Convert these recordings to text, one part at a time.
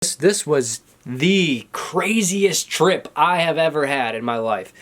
This was the craziest trip I have ever had in my life.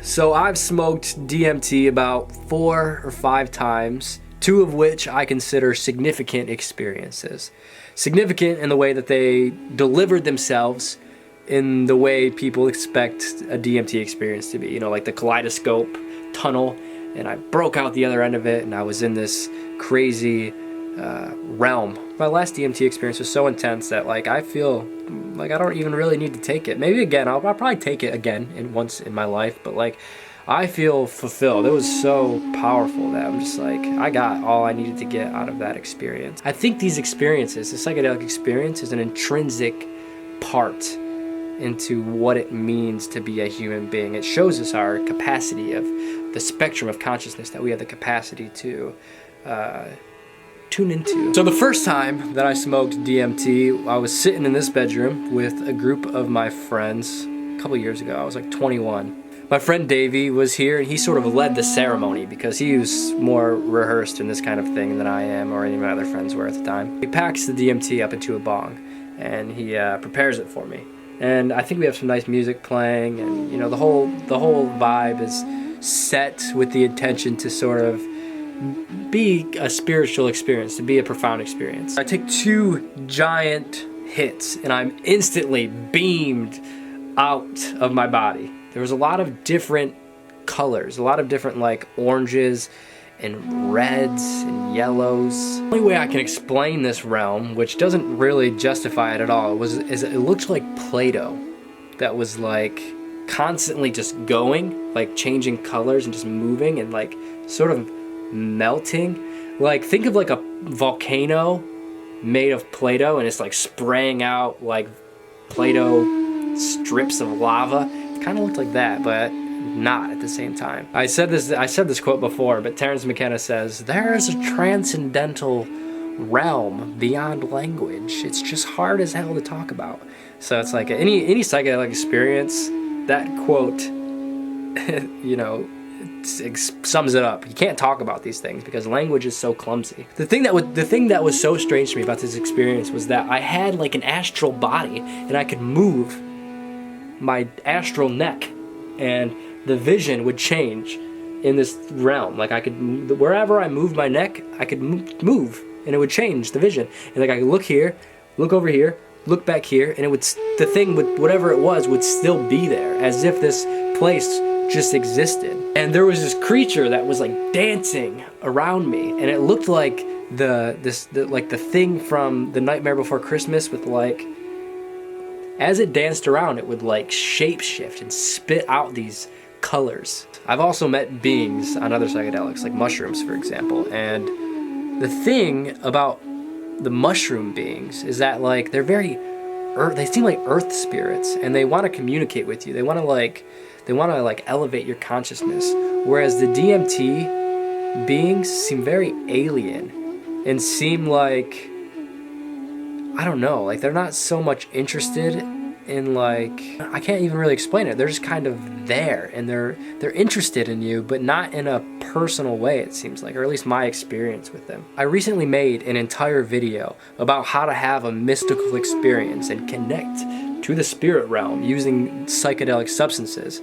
So I've smoked DMT about 4 or 5 times, 2 of which I consider significant experiences. Significant in the way that they delivered themselves in the way people expect a DMT experience to be. You know, like the kaleidoscope tunnel, and I broke out the other end of it, and I was in this crazy realm. My last DMT experience was so intense that like I feel like I don't even really need to take it. Maybe again, I'll probably take it again once in my life, but like I feel fulfilled. It was so powerful that I'm just like, I got all I needed to get out of that experience. I think these experiences, the psychedelic experience, is an intrinsic part into what it means to be a human being. It shows us our capacity of the spectrum of consciousness that we have the capacity to tune into. So the first time that I smoked DMT, I was sitting in this bedroom with a group of my friends a couple years ago. I was like 21. My friend Davey was here, and he sort of led the ceremony because he was more rehearsed in this kind of thing than I am or any of my other friends were at the time. He packs the DMT up into a bong, and he prepares it for me. And I think we have some nice music playing, and you know, the whole vibe is set with the intention to sort of be a spiritual experience, to be a profound experience. I take 2 giant hits, and I'm instantly beamed out of my body. There was a lot of different colors, a lot of different like oranges and reds and yellows. The only way I can explain this realm, which doesn't really justify it at all, is it looked like Play-Doh that was like constantly just going, like changing colors and just moving and like sort of melting. Like think of like a volcano made of Play-Doh, and it's like spraying out like Play-Doh strips of lava. It kind of looked like that, but not at the same time. I said this quote before, but Terence McKenna says, "There is a transcendental realm beyond language. It's just hard as hell to talk about." So it's like any psychedelic experience, that quote, you know, sums it up. You can't talk about these things because language is so clumsy. The thing that was so strange to me about this experience was that I had like an astral body, and I could move my astral neck, and the vision would change in this realm. Like I could, wherever I moved my neck, I could move, and it would change the vision. And like I could look here, look over here, look back here, and the thing would, whatever it was, would still be there, as if this place just existed. And there was this creature that was like dancing around me, and it looked like the thing from The Nightmare Before Christmas, with like, as it danced around, it would like shapeshift and spit out these colors. I've also met beings on other psychedelics, like mushrooms, for example. And the thing about the mushroom beings is that like they're very they seem like earth spirits, and they want to communicate with you. They want to like elevate your consciousness. Whereas the DMT beings seem very alien and seem like, I don't know, like they're not so much interested in like, I can't even really explain it. They're just kind of there, and they're interested in you, but not in a personal way, it seems like, or at least my experience with them. I recently made an entire video about how to have a mystical experience and connect to the spirit realm using psychedelic substances.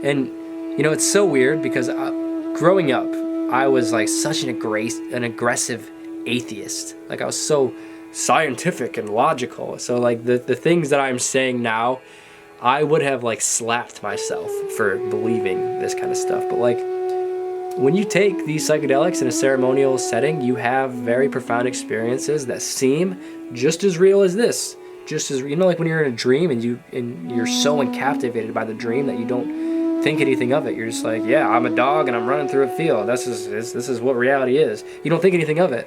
And you know, it's so weird because growing up, I was like such an aggressive atheist. Like I was so scientific and logical. So like the things that I'm saying now, I would have like slapped myself for believing this kind of stuff. But like when you take these psychedelics in a ceremonial setting, you have very profound experiences that seem just as real as this. Just as, you know, like when you're in a dream and you're so captivated by the dream that you don't think anything of it. You're just like, yeah, I'm a dog and I'm running through a field. This is what reality is. You don't think anything of it.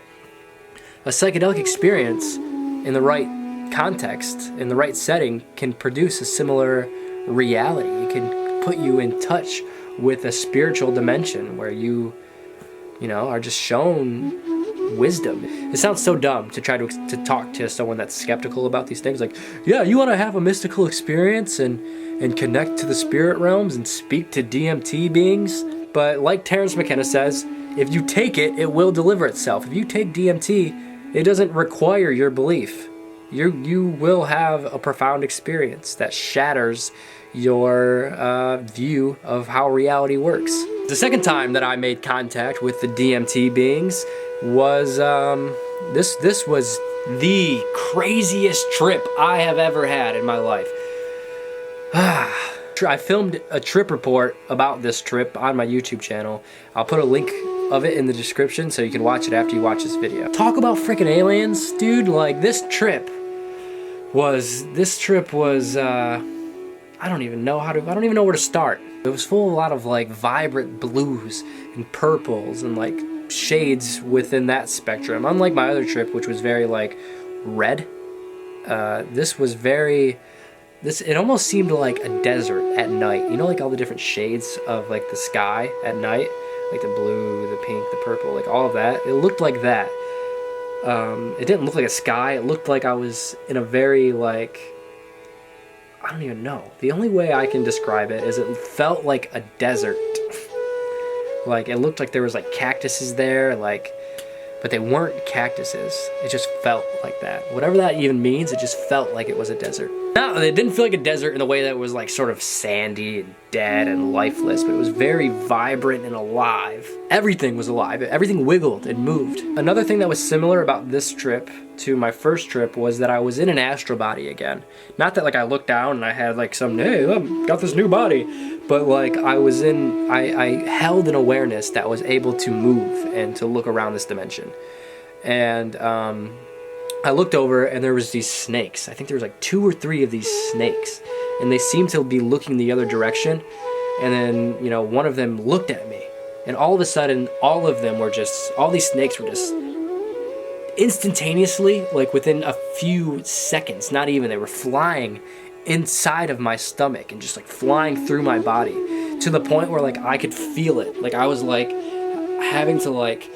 A psychedelic experience in the right context, in the right setting, can produce a similar reality. It can put you in touch with a spiritual dimension where you know, are just shown wisdom. It sounds so dumb to try to talk to someone that's skeptical about these things. Like, yeah, you want to have a mystical experience and connect to the spirit realms and speak to DMT beings? But like Terence McKenna says, if you take it, it will deliver itself. If you take DMT, It doesn't require your belief. You will have a profound experience that shatters your view of how reality works. The second time that I made contact with the DMT beings was this was the craziest trip I have ever had in my life. I filmed a trip report about this trip on my YouTube channel. I'll put a link of it in the description so you can watch it after you watch this video. Talk about freaking aliens, dude. Like, this trip was I don't even know where to start. It was full of a lot of like vibrant blues and purples and like shades within that spectrum. Unlike my other trip, which was very like red, it almost seemed like a desert at night. You know, like all the different shades of like the sky at night, like the blue, the pink, the purple, like all of that. It looked like that. It didn't look like a sky. It looked like I was in a very like, I don't even know. The only way I can describe it is it felt like a desert. Like, it looked like there was like cactuses there, like, but they weren't cactuses. It just felt like that. Whatever that even means, it just felt like it was a desert. No, it didn't feel like a desert in the way that it was like sort of sandy and dead and lifeless, but it was very vibrant and alive. Everything was alive. Everything wiggled and moved. Another thing that was similar about this trip to my first trip was that I was in an astral body again. Not that like I looked down and I had like some, hey, I've got this new body, but like I held an awareness that was able to move and to look around this dimension. And I looked over and there was these snakes. I think there was like 2 or 3 of these snakes, and they seemed to be looking the other direction. And then, you know, one of them looked at me, and all of a sudden, all these snakes were just instantaneously, like within a few seconds, not even, they were flying inside of my stomach and just like flying through my body to the point where like I could feel it. Like I was like having to like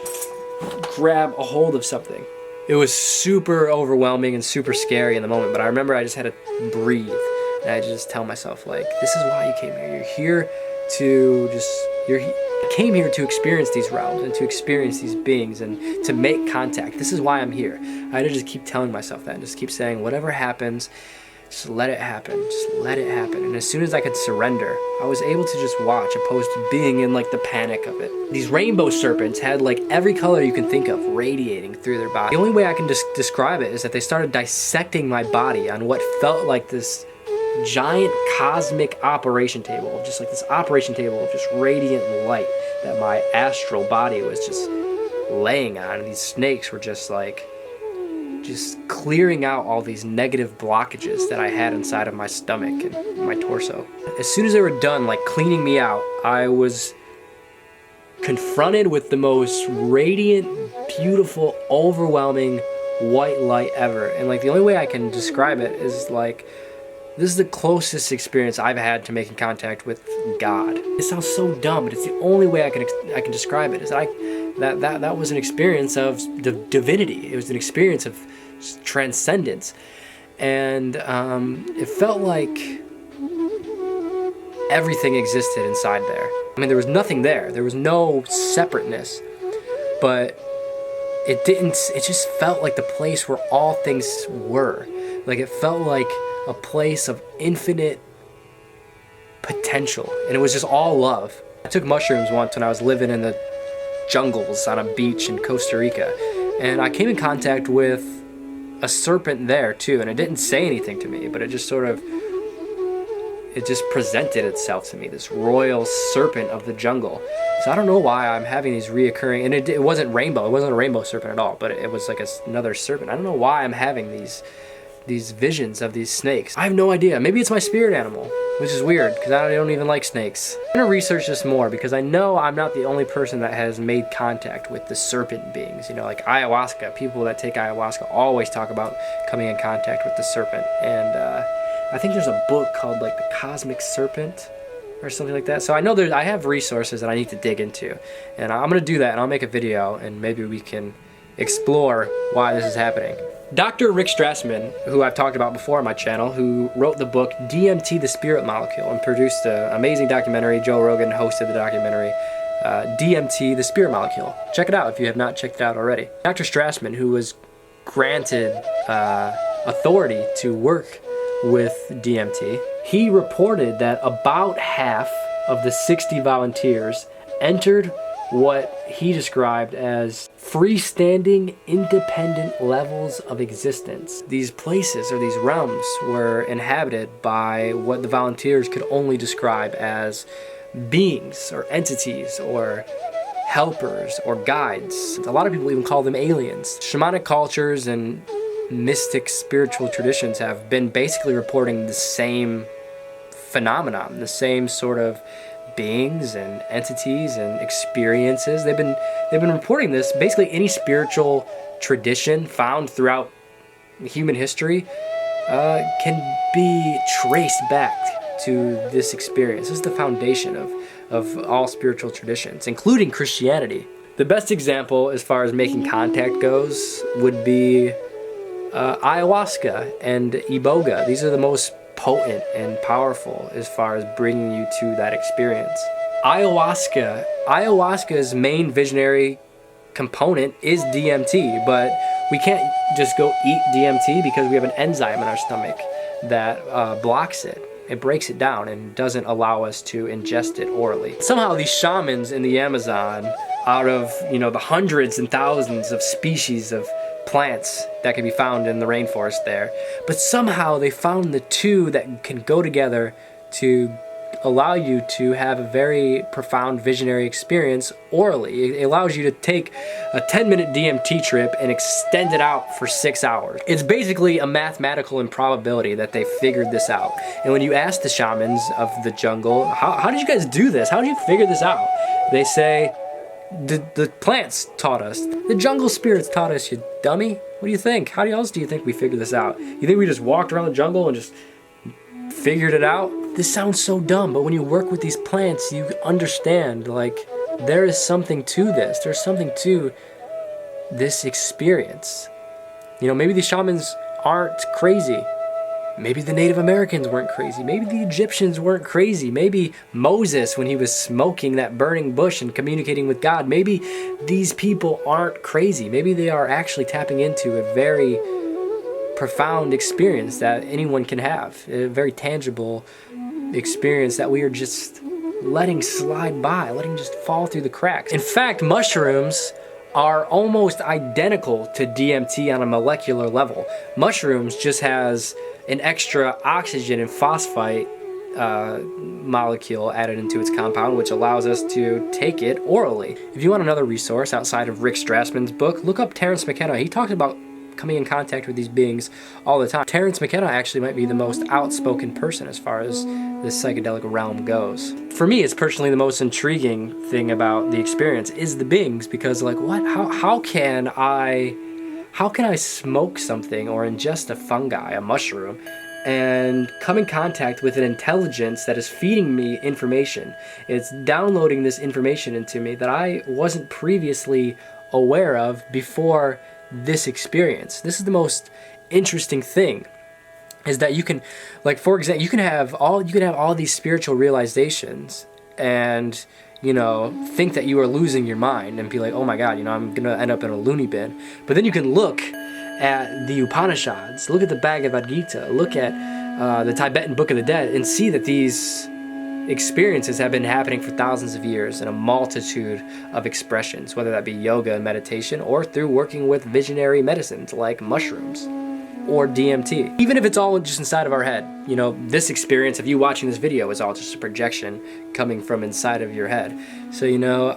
grab a hold of something. It was super overwhelming and super scary in the moment, but I remember I just had to breathe, and I just tell myself like, this is why you came here. You came here to experience these realms and to experience these beings and to make contact. This is why I'm here. I had to just keep telling myself that and just keep saying, whatever happens, just let it happen. Just let it happen. And as soon as I could surrender, I was able to just watch, opposed to being in like the panic of it. These rainbow serpents had like every color you can think of radiating through their body. The only way I can just describe it is that they started dissecting my body on what felt like this giant cosmic operation table, just like this operation table of just radiant light that my astral body was just laying on. And these snakes were just clearing out all these negative blockages that I had inside of my stomach and my torso. As soon as they were done like cleaning me out, I was confronted with the most radiant, beautiful, overwhelming white light ever. And like the only way I can describe it is like, this is the closest experience I've had to making contact with God. It sounds so dumb, but it's the only way I can describe it. Is that was an experience of divinity. It was an experience of transcendence, and it felt like everything existed inside there. I mean, there was nothing there. There was no separateness, but it just felt like the place where all things were. Like, it felt like a place of infinite potential, and it was just all love. I took mushrooms once when I was living in the jungles on a beach in Costa Rica, and I came in contact with a serpent there too, and it didn't say anything to me, but it just presented itself to me, this royal serpent of the jungle. So I don't know why I'm having these reoccurring, and it wasn't rainbow, it wasn't a rainbow serpent at all, but it was like another serpent. I don't know why I'm having these visions of these snakes. I have no idea. Maybe it's my spirit animal, which is weird because I don't even like snakes. I'm gonna research this more because I know I'm not the only person that has made contact with the serpent beings. You know, like ayahuasca, people that take ayahuasca always talk about coming in contact with the serpent. And I think there's a book called like The Cosmic Serpent or something like that. So I know I have resources that I need to dig into, and I'm gonna do that, and I'll make a video, and maybe we can explore why this is happening. Dr. Rick Strassman, who I've talked about before on my channel, who wrote the book DMT, the Spirit Molecule, and produced an amazing documentary. Joe Rogan hosted the documentary, DMT, the Spirit Molecule. Check it out if you have not checked it out already. Dr. Strassman, who was granted authority to work with DMT, he reported that about half of the 60 volunteers entered what he described as freestanding, independent levels of existence. These places or these realms were inhabited by what the volunteers could only describe as beings or entities or helpers or guides. A lot of people even call them aliens. Shamanic cultures and mystic spiritual traditions have been basically reporting the same phenomenon, the same sort of beings and entities and experiences. They've been reporting this. Basically any spiritual tradition found throughout human history can be traced back to this experience. This is the foundation of all spiritual traditions, including Christianity. The best example as far as making contact goes would be ayahuasca and iboga. These are the most potent and powerful as far as bringing you to that experience. Ayahuasca's main visionary component is DMT, but we can't just go eat DMT because we have an enzyme in our stomach that blocks it. It breaks it down and doesn't allow us to ingest it orally. Somehow these shamans in the Amazon, out of the hundreds and thousands of species of plants that can be found in the rainforest there, but somehow they found the two that can go together to allow you to have a very profound visionary experience orally. It allows you to take a 10-minute DMT trip and extend it out for 6 hours. It's basically a mathematical improbability that they figured this out. And when you ask the shamans of the jungle, how did you guys do this? How did you figure this out? They say, the plants taught us. The jungle spirits taught us, you dummy. What do you think? How else do you think we figured this out? You think we just walked around the jungle and just figured it out? This sounds so dumb, but when you work with these plants, you understand, like, there is something to this. There's something to this experience. Maybe these shamans aren't crazy. Maybe the Native Americans weren't crazy. Maybe the Egyptians weren't crazy. Maybe Moses, when he was smoking that burning bush and communicating with God, maybe these people aren't crazy. Maybe they are actually tapping into a very profound experience that anyone can have, a very tangible experience that we are just letting slide by, letting just fall through the cracks. In fact, mushrooms are almost identical to DMT on a molecular level. Mushrooms just has an extra oxygen and phosphite molecule added into its compound, which allows us to take it orally. If you want another resource outside of Rick Strassman's book, look up Terence McKenna. He talked about coming in contact with these beings all the time. Terence McKenna actually might be the most outspoken person as far as this psychedelic realm goes. For me, it's personally the most intriguing thing about the experience is the beings, because how can I smoke something or ingest a fungi, a mushroom, and come in contact with an intelligence that is feeding me information? It's downloading this information into me that I wasn't previously aware of before this experience. This is the most interesting thing, is that you can, for example, you can have all these spiritual realizations and think that you are losing your mind and be like, oh my god, I'm gonna end up in a loony bin. But then you can look at the Upanishads, look at the Bhagavad Gita, look at the Tibetan Book of the Dead, and see that these experiences have been happening for thousands of years in a multitude of expressions, whether that be yoga and meditation or through working with visionary medicines like mushrooms or DMT. Even if it's all just inside of our head, this experience of you watching this video is all just a projection coming from inside of your head. So,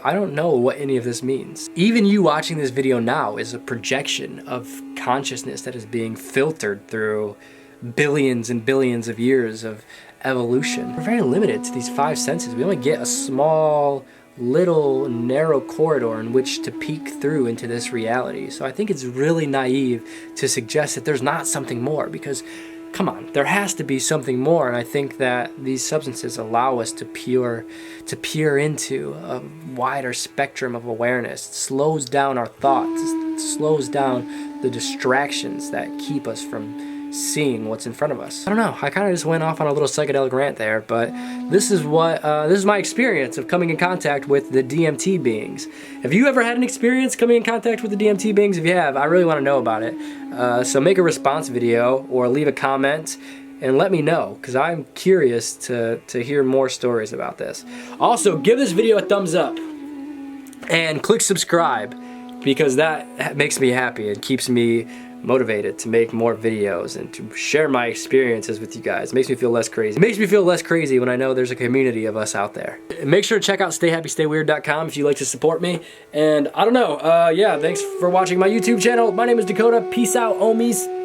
I don't know what any of this means. Even you watching this video now is a projection of consciousness that is being filtered through billions and billions of years of evolution. We're very limited to these 5 senses. We only get a small, little, narrow corridor in which to peek through into this reality. So I think it's really naive to suggest that there's not something more, because, come on, there has to be something more. And I think that these substances allow us to peer into a wider spectrum of awareness. It slows down our thoughts. It slows down the distractions that keep us from seeing what's in front of us. I don't know, I kind of just went off on a little psychedelic rant there, but this is what, this is my experience of coming in contact with the DMT beings. Have you ever had an experience coming in contact with the DMT beings? If you have, I really want to know about it. So make a response video or leave a comment and let me know, because I'm curious to hear more stories about this. Also, give this video a thumbs up and click subscribe, because that makes me happy and keeps me motivated to make more videos and to share my experiences with you guys. It makes me feel less crazy. It makes me feel less crazy when I know there's a community of us out there. And make sure to check out stayhappystayweird.com if you'd like to support me. And I don't know, yeah, thanks for watching my YouTube channel. My name is Dakota. Peace out, homies.